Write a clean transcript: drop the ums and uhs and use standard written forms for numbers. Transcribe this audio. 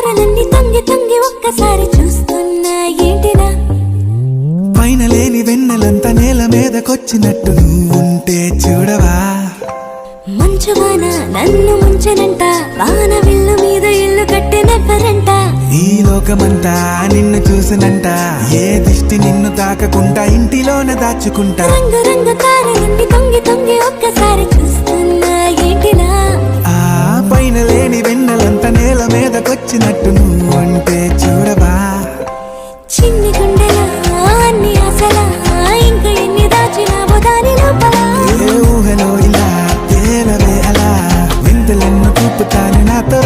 తారలన్నీ తొంగి తొంగి ఒక్కసారి చూస్తున్నా ఏంటినా పైన లేని వెన్నెలంతా నేల మీదకొచ్చినట్టు నువ్వుంటే చూడవా మంచువాన నన్ను ముంచనంట వాన విల్లు మీద ఇల్లు కట్టినెవ్వరంట ఈ లోకమంతా నిన్ను చూసినంట ఏ దిష్టి నిన్ను తాకకుండా ఇంటిలోన దాచుకుంటా రంగు రంగు తారలన్నీ తొంగి తొంగి ఒక్కసారి చూస్తున్నా ఏంటినా ఆ పైన లేని వెన్నెలంతా నేల మీదకొచ్చినట్టు నువ్వుంటే చూడవా చిన్ని గుండెలా అన్ని ఆశలా ఇంకా ఎన్ని దాచినావో దాని లోపల ఏ ఊహలో ఇలా తేలవే అలా వింతలెన్ను చూపుతాను నాతో